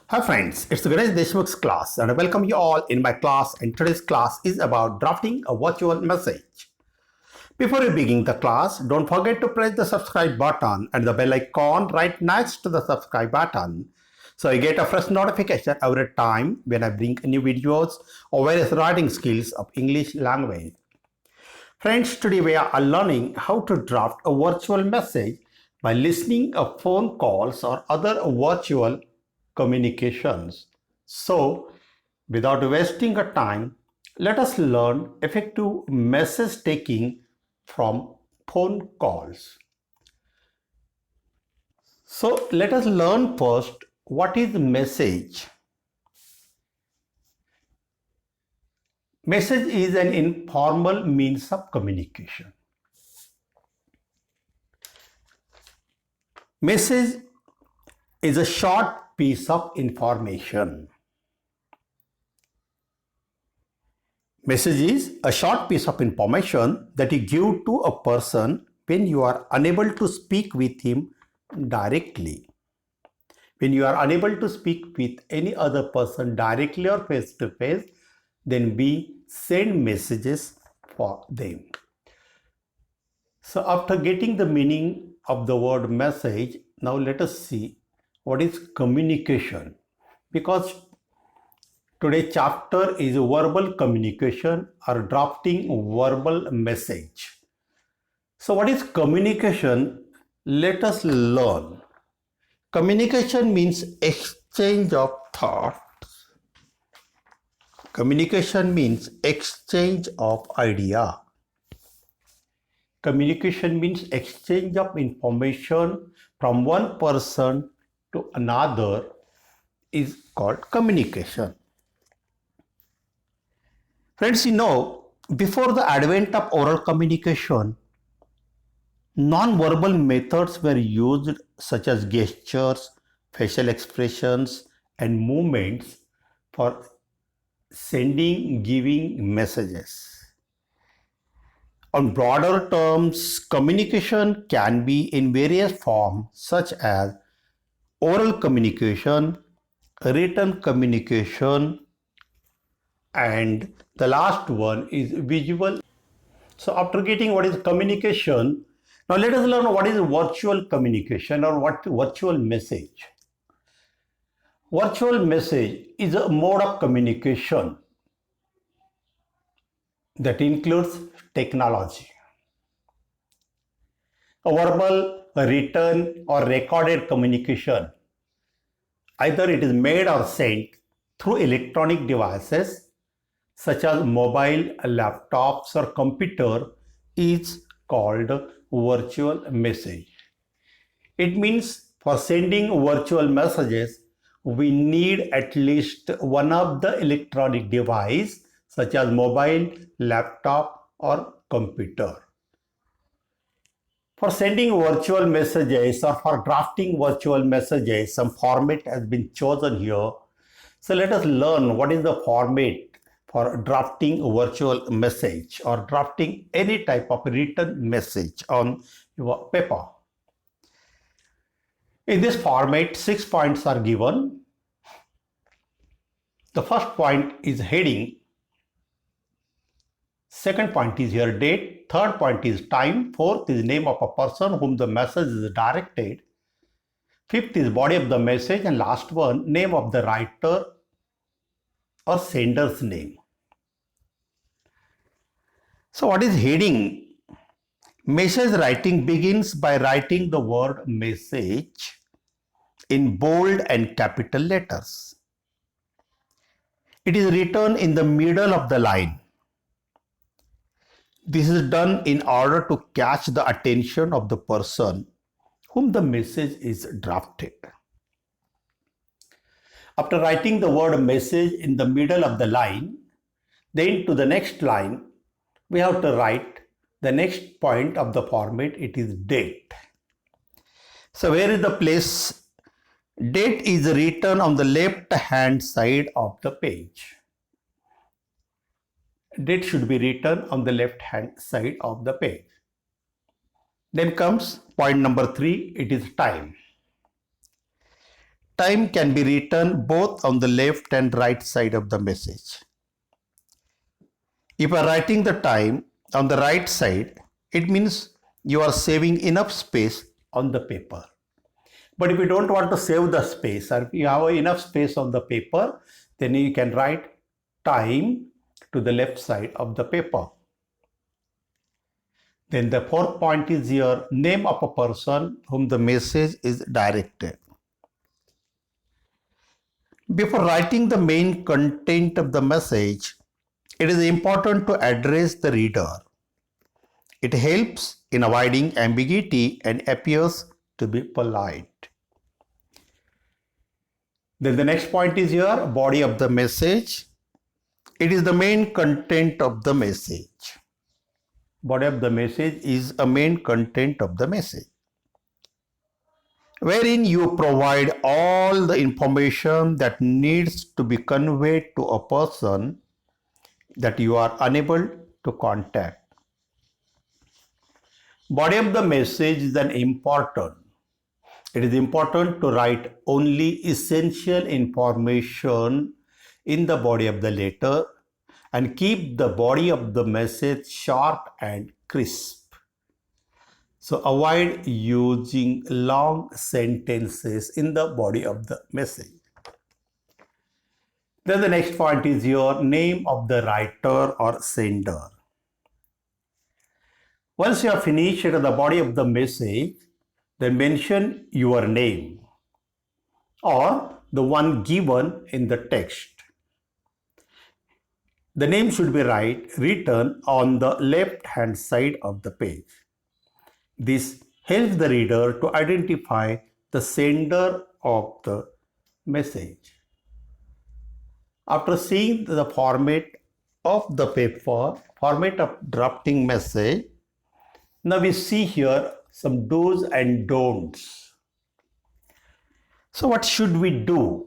Hi friends, it's Ganesh Deshmukh's class and I welcome you all in my class, and today's class is about drafting a virtual message. Before we begin the class, don't forget to press the subscribe button and the bell icon right next to the subscribe button so you get a fresh notification every time when I bring new videos or various writing skills of English language. Friends, today we are learning how to draft a virtual message by listening to phone calls or other virtual communications. So, without wasting a time, let us learn effective message taking from phone calls. So, let us learn first what is message. Message is an informal means of communication. Message is a short piece of information. Message is a short piece of information that you give to a person when you are unable to speak with him directly. When you are unable to speak with any other person directly or face to face, then we send messages for them. So after getting the meaning of the word message, now let us see what is communication. Because today's chapter is verbal communication or drafting verbal message. So what is communication? Let us learn. Communication means exchange of thoughts. Communication means exchange of idea. Communication means exchange of information from one person to another is called communication. Friends, before the advent of oral communication, non-verbal methods were used such as gestures, facial expressions, and movements for sending, giving messages. On broader terms, communication can be in various forms such as oral communication, written communication, and the last one is visual. So after getting what is communication, now let us learn what is virtual communication or what virtual message. Virtual message is a mode of communication that includes technology. A verbal, a written, or recorded communication, either it is made or sent through electronic devices such as mobile, laptops, or computer, is called virtual message. It means for sending virtual messages, we need at least one of the electronic device such as mobile, laptop, or computer. For sending virtual messages or for drafting virtual messages, some format has been chosen here. So let us learn what is the format for drafting a virtual message or drafting any type of written message on your paper. In this format, 6 points are given. The first point is heading. Second point is your date. Third point is time. Fourth is name of a person whom the message is directed. Fifth is body of the message. And last one, name of the writer or sender's name. So what is heading? Message writing begins by writing the word message in bold and capital letters. It is written in the middle of the line. This is done in order to catch the attention of the person whom the message is drafted. After writing the word message in the middle of the line, then to the next line, we have to write the next point of the format. It is date. So where is the place? Date is written on the left hand side of the page. Date should be written on the left hand side of the page. Then comes point number 3, it is time. time can be written both on the left and right side of the message. If you are writing the time on the right side, it means you are saving enough space on the paper. But if you don't want to save the space, or if you have enough space on the paper, then you can write time to the left side of the paper. Then the fourth point is your name of a person whom the message is directed. Before writing the main content of the message, it is important to address the reader. It helps in avoiding ambiguity and appears to be polite. Then the next point is your body of the message. It is the main content of the message. Body of the message is a main content of the message, wherein you provide all the information that needs to be conveyed to a person that you are unable to contact. Body of the message is then important. It is important to write only essential information in the body of the letter and keep the body of the message sharp and crisp. So avoid using long sentences in the body of the message. Then the next point is your name of the writer or sender. Once you have finished the body of the message, then mention your name or the one given in the text. The name should be written on the left-hand side of the page. This helps the reader to identify the sender of the message. After seeing the format of the paper, format of drafting message, now we see here some do's and don'ts. So what should we do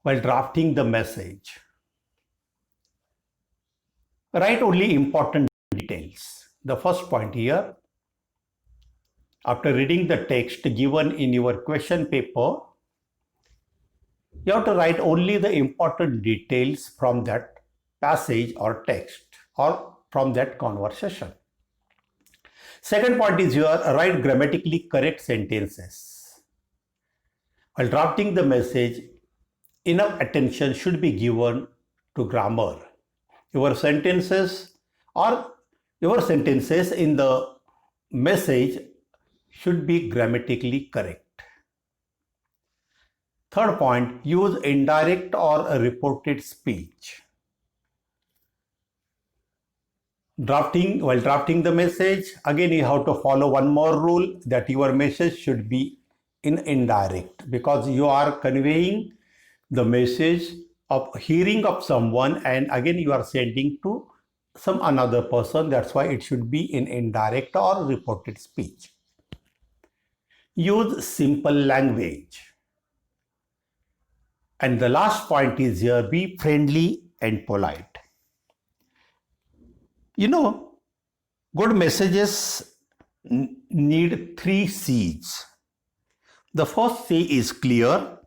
while drafting the message? Write only important details. The first point here, after reading the text given in your question paper, you have to write only the important details from that passage or text or from that conversation. Second point is your write grammatically correct sentences. While drafting the message, enough attention should be given to grammar. Your sentences in the message should be grammatically correct. Third point, use indirect or reported speech. While drafting the message, again you have to follow one more rule, that your message should be in indirect, because you are conveying the message of hearing of someone and again you are sending to some another person. That's why it should be in indirect or reported speech. Use simple language. And the last point is here, be friendly and polite. You know, good messages need 3 C's. The first C is clear,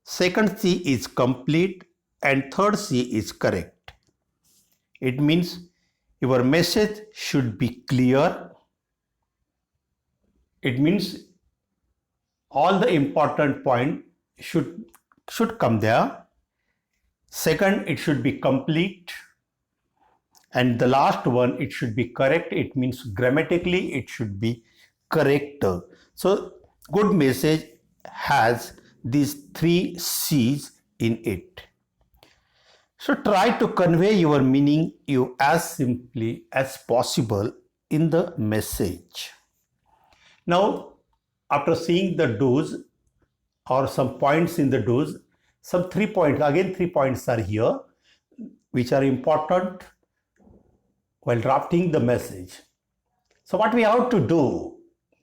second C is complete, and third C is correct. It means your message should be clear. It means all the important points should come there. Second, it should be complete. And the last one, it should be correct. It means grammatically it should be correct. So good message has these 3 C's in it. So try to convey your meaning as simply as possible in the message. Now, after seeing the do's or some points in the do's, some 3 points, again 3 points are here, which are important while drafting the message. So what we have to do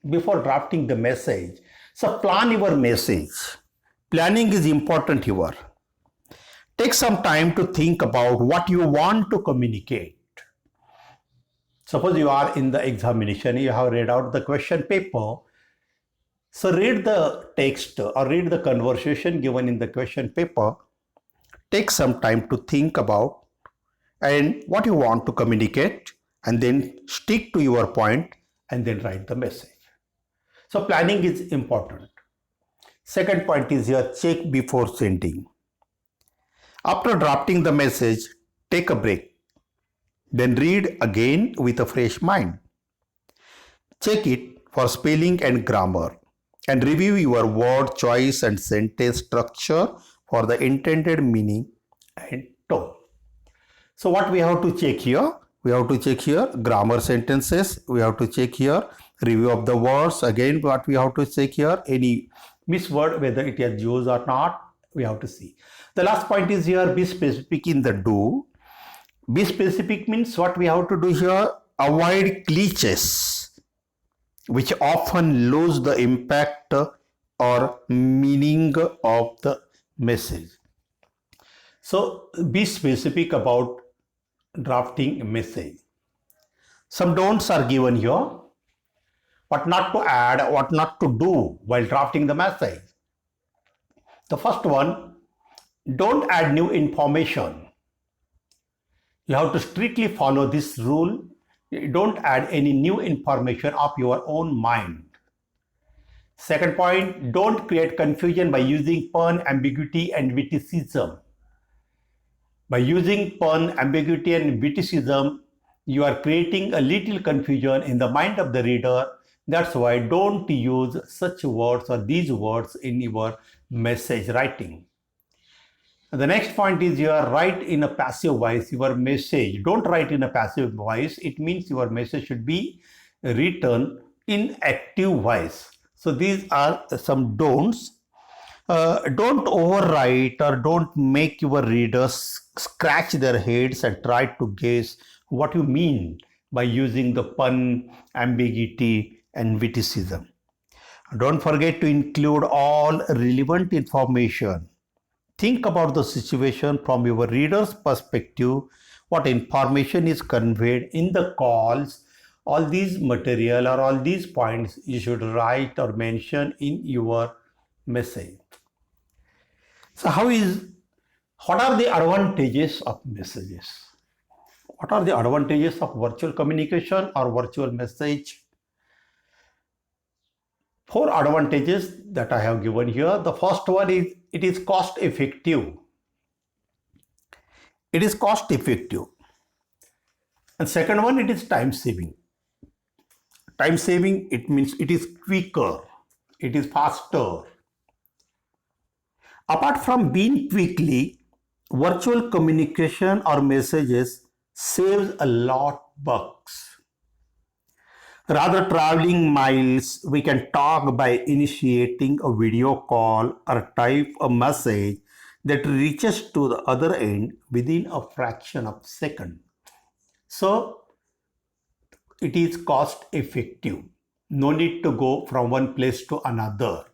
before drafting the message, so plan your message. Planning is important here. Take some time to think about what you want to communicate. Suppose you are in the examination, you have read out the question paper. So read the text or read the conversation given in the question paper. Take some time to think about and what you want to communicate, and then stick to your point and then write the message. So planning is important. Second point is your check before sending. After drafting the message, take a break. Then read again with a fresh mind. Check it for spelling and grammar and review your word choice and sentence structure for the intended meaning and tone. So what we have to check here? We have to check here grammar sentences. We have to check here review of the words. Again, what we have to check here, any misword, whether it is used or not, we have to see. The last point is here, be specific in the do. Be specific means what we have to do here, avoid cliches which often lose the impact or meaning of the message. So be specific about drafting a message. Some don'ts are given here. What not to add, what not to do while drafting the message. The first one, don't add new information. You have to strictly follow this rule. Don't add any new information of your own mind. Second point, don't create confusion by using pun, ambiguity, and witticism. By using pun, ambiguity, and witticism, you are creating a little confusion in the mind of the reader. That's why don't use such words or these words in your message writing. The next point is you write in a passive voice your message. Don't write in a passive voice. It means your message should be written in active voice. So these are some don'ts. Don't overwrite or don't make your readers scratch their heads and try to guess what you mean by using the pun, ambiguity, and witticism. Don't forget to include all relevant information. Think about the situation from your reader's perspective, what information is conveyed in the calls. All these material or all these points you should write or mention in your message. So what are the advantages of messages? What are the advantages of virtual communication or virtual message? 4 advantages that I have given here. The first one is it is cost effective. It is cost effective. And second one, it is time saving. Time saving, it means it is quicker, it is faster. Apart from being quickly, virtual communication or messages saves a lot bucks. Rather traveling miles, we can talk by initiating a video call or type a message that reaches to the other end within a fraction of a second. So it is cost effective. No need to go from one place to another.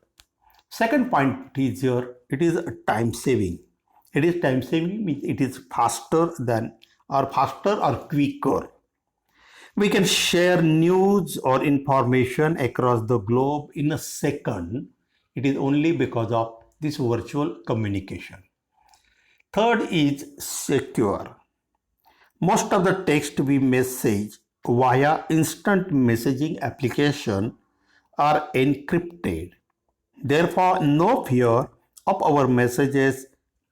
Second point is here, it is time saving. It is time saving means it is faster or quicker. We can share news or information across the globe in a second. It is only because of this virtual communication. Third is secure. Most of the text we message via instant messaging application are encrypted. Therefore, no fear of our messages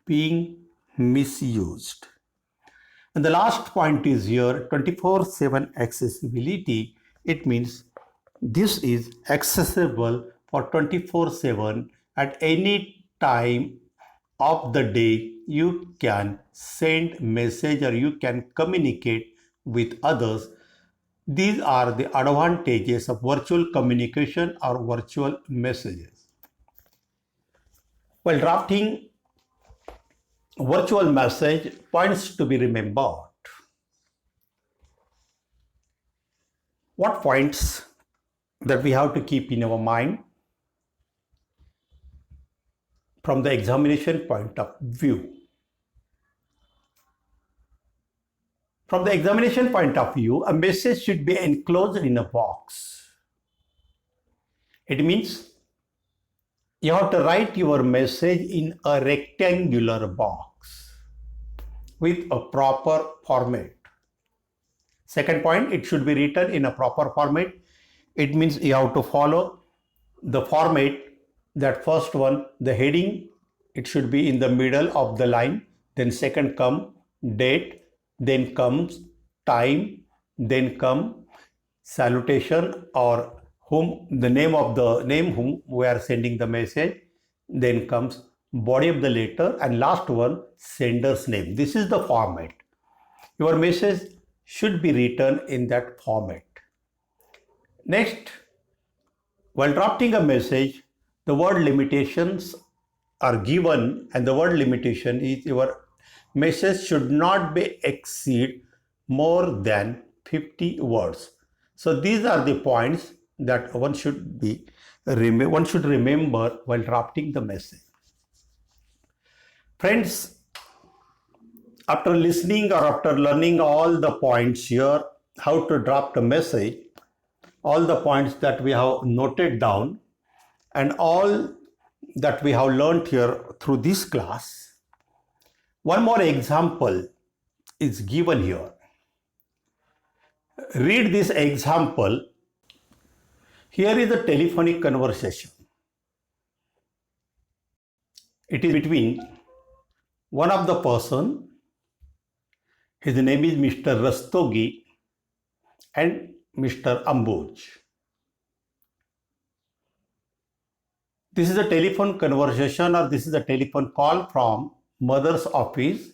being misused. And the last point is here 24/7 accessibility. It means this is accessible for 24/7 at any time of the day. You can send message or you can communicate with others. These are the advantages of virtual communication or virtual messages. While drafting virtual message, points to be remembered. What points that we have to keep in our mind from the examination point of view? From the examination point of view, a message should be enclosed in a box. It means You have to write your message in a rectangular box with a proper format. Second point, it should be written in a proper format. It means you have to follow the format. That first one, the heading, it should be in the middle of the line. Then second come date, then comes time, then come salutation or whom the name whom we are sending the message, then comes body of the letter, and last one sender's name. This is the format. Your message should be written in that format. Next, while drafting a message, the word limitations are given, and the word limitation is your message should not be exceed more than 50 words. So these are the points that one should remember while drafting the message. Friends, after listening or after learning all the points here, how to draft a message, all the points that we have noted down, and all that we have learned here through this class, one more example is given here. Read this example. Here is a telephonic conversation. It is between one of the person, his name is Mr. Rastogi, and Mr. Amboj. This is a telephone conversation, or this is a telephone call from mother's office.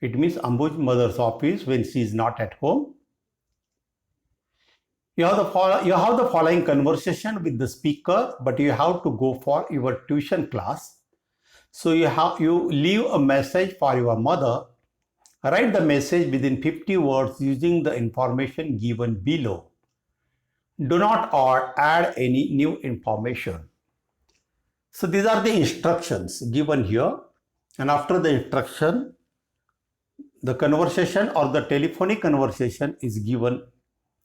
It means Amboj mother's office when she is not at home. You have the following conversation with the speaker, but you have to go for your tuition class. So you leave a message for your mother. Write the message within 50 words using the information given below. Do not add any new information. So these are the instructions given here, and after the instruction, the conversation or the telephonic conversation is given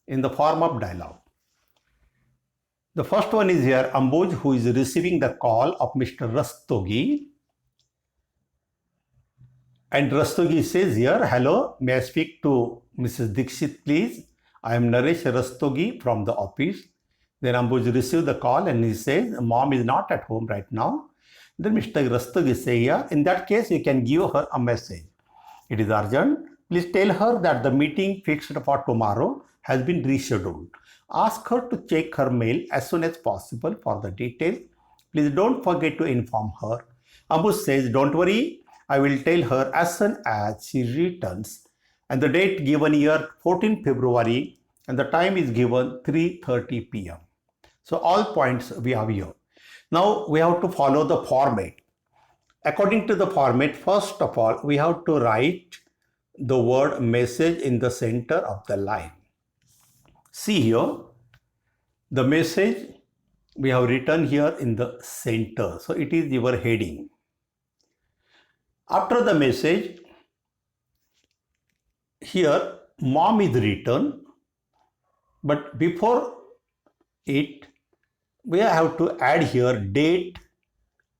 in the form of dialogue. The first one is here, Amboj, who is receiving the call of Mr. Rastogi. And Rastogi says here, hello, may I speak to Mrs. Dixit, please? I am Naresh Rastogi from the office. Then Amboj received the call and he says, mom is not at home right now. Then Mr. Rastogi says here, in that case, you can give her a message. It is urgent. Please tell her that the meeting fixed for tomorrow has been rescheduled. Ask her to check her mail as soon as possible for the details. Please don't forget to inform her. Amboj says, don't worry, I will tell her as soon as she returns. And the date given here, 14 February, and the time is given 3:30 p.m. So all points we have here. Now we have to follow the format. According to the format, first of all, we have to write the word message in the center of the line. See here, the message we have written here in the center. So it is your heading. After the message, here mom is written, but before it, we have to add here date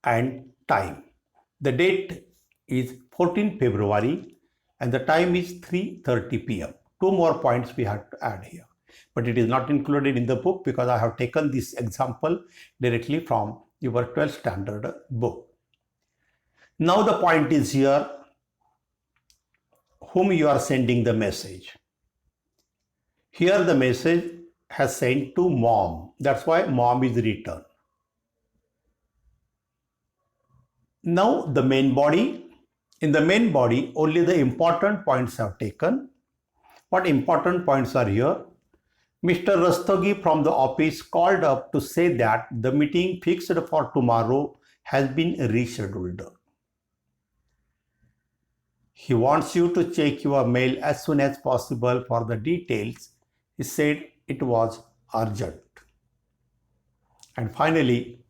and time. The date is 14 February and the time is 3:30 p.m. Two more points we have to add here, but it is not included in the book because I have taken this example directly from your 12th standard book. Now the point is here, whom you are sending the message. Here the message has sent to mom. That's why mom is written. Now the main body. In the main body, only the important points are taken. What important points are here? Mr. Rastogi from the office called up to say that the meeting fixed for tomorrow has been rescheduled. He wants you to check your mail as soon as possible for the details. He said it was urgent. And finally,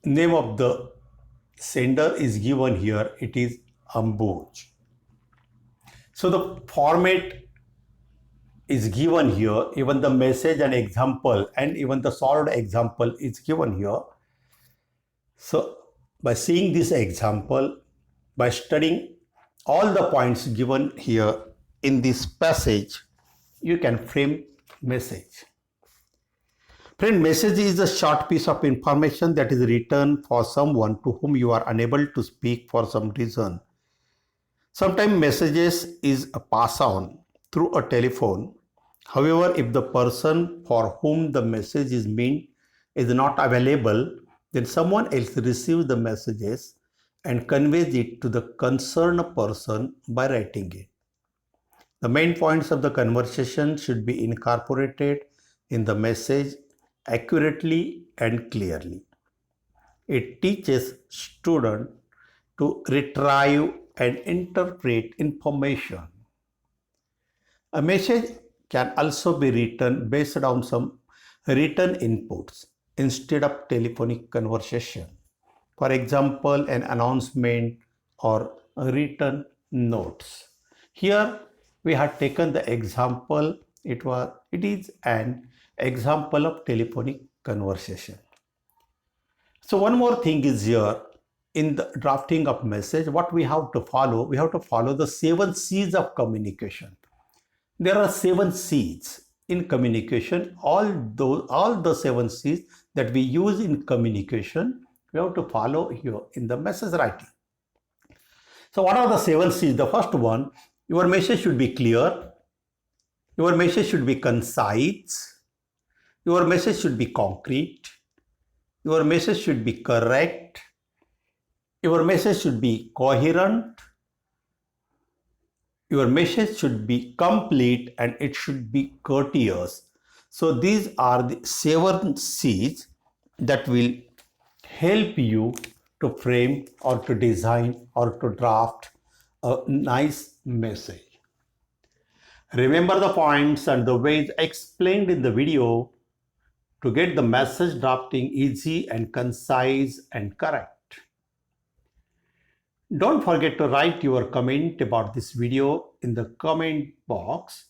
name of the sender is given here. It is Amboj. So the format is given here. Even the message and example and even the solved example is given here. So, by seeing this example, by studying all the points given here in this passage, you can frame message. Friend, message is a short piece of information that is written for someone to whom you are unable to speak for some reason. Sometimes messages is a pass on through a telephone. However, if the person for whom the message is meant is not available, then someone else receives the messages and conveys it to the concerned person by writing it. The main points of the conversation should be incorporated in the message accurately and clearly. It teaches students to retrieve and interpret information. A message can also be written based on some written inputs instead of telephonic conversation. For example, an announcement or written notes. Here we have taken the example, it is an example of telephonic conversation. So one more thing is here in the drafting of message, what we have to follow the 7 C's of communication. There are 7 C's in communication. All the 7 C's that we use in communication, we have to follow here in the message writing. So what are the 7 C's? The first one, your message should be clear. Your message should be concise. Your message should be concrete. Your message should be correct. Your message should be coherent. Your message should be complete and it should be courteous. So these are the 7 C's that will help you to frame or to design or to draft a nice message. Remember the points and the ways explained in the video to get the message drafting easy and concise and correct. Don't forget to write your comment about this video in the comment box.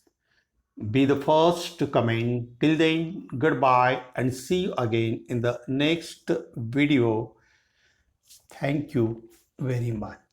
Be the first to comment. Till then, goodbye and see you again in the next video. Thank you very much.